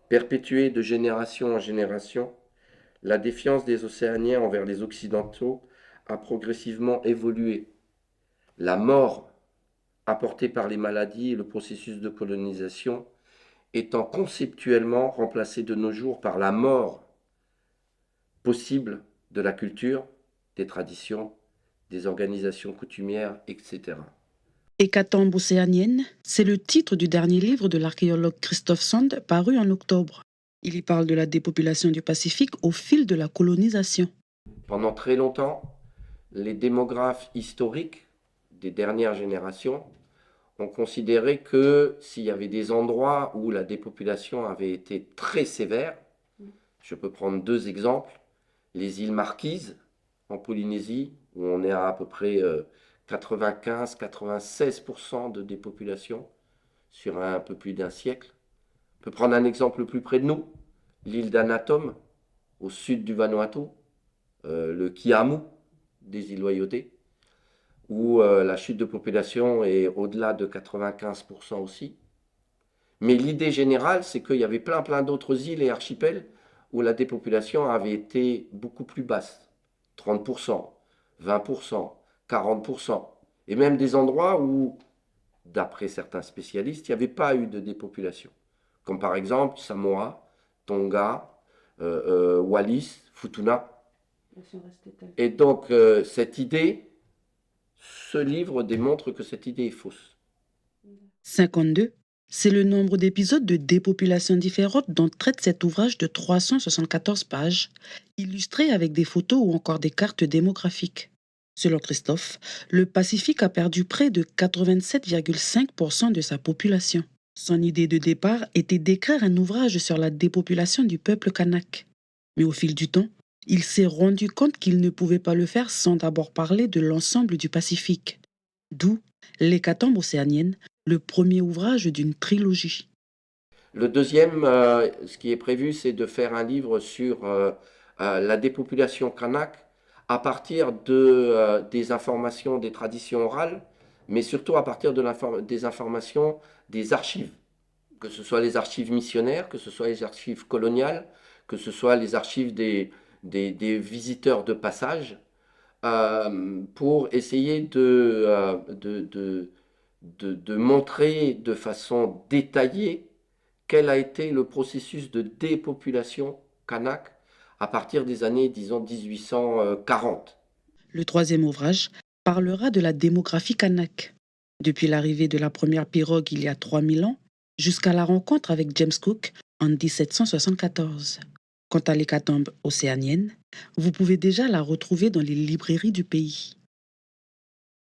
Perpétuée de génération en génération, la défiance des Océaniens envers les Occidentaux a progressivement évolué. La mort apportée par les maladies et le processus de colonisation étant conceptuellement remplacée de nos jours par la mort possible de la culture, des traditions, des organisations coutumières, etc. Hécatombe océanienne, c'est le titre du dernier livre de l'archéologue Christophe Sand paru en octobre. Il y parle de la dépopulation du Pacifique au fil de la colonisation. Pendant très longtemps, les démographes historiques des dernières générations ont considéré que s'il y avait des endroits où la dépopulation avait été très sévère, je peux prendre deux exemples, les îles Marquises en Polynésie, où on est à peu près 95-96% de dépopulation sur un peu plus d'un siècle. On peut prendre un exemple plus près de nous, l'île d'Anatom, au sud du Vanuatu, le Kiamu des îles Loyauté, où la chute de population est au-delà de 95% aussi. Mais l'idée générale, c'est qu'il y avait plein d'autres îles et archipels où la dépopulation avait été beaucoup plus basse. 30%, 20%, 40%. Et même des endroits où, d'après certains spécialistes, il n'y avait pas eu de dépopulation. Comme par exemple Samoa, Tonga, Wallis, Futuna. Et donc, ce livre démontre que cette idée est fausse. 52, c'est le nombre d'épisodes de dépopulation différentes dont traite cet ouvrage de 374 pages, illustré avec des photos ou encore des cartes démographiques. Selon Christophe, le Pacifique a perdu près de 87,5% de sa population. Son idée de départ était d'écrire un ouvrage sur la dépopulation du peuple kanak. Mais au fil du temps, il s'est rendu compte qu'il ne pouvait pas le faire sans d'abord parler de l'ensemble du Pacifique. D'où l'Hécatombe océanienne, le premier ouvrage d'une trilogie. Le deuxième, ce qui est prévu, c'est de faire un livre sur la dépopulation kanak à partir des informations des traditions orales, mais surtout à partir des informations des archives, que ce soit les archives missionnaires, que ce soit les archives coloniales, que ce soit les archives des visiteurs de passage, pour essayer de montrer de façon détaillée quel a été le processus de dépopulation kanak à partir des années, disons, 1840. Le troisième ouvrage parlera de la démographie kanak, depuis l'arrivée de la première pirogue il y a 3000 ans jusqu'à la rencontre avec James Cook en 1774. Quant à l'hécatombe océanienne, vous pouvez déjà la retrouver dans les librairies du pays.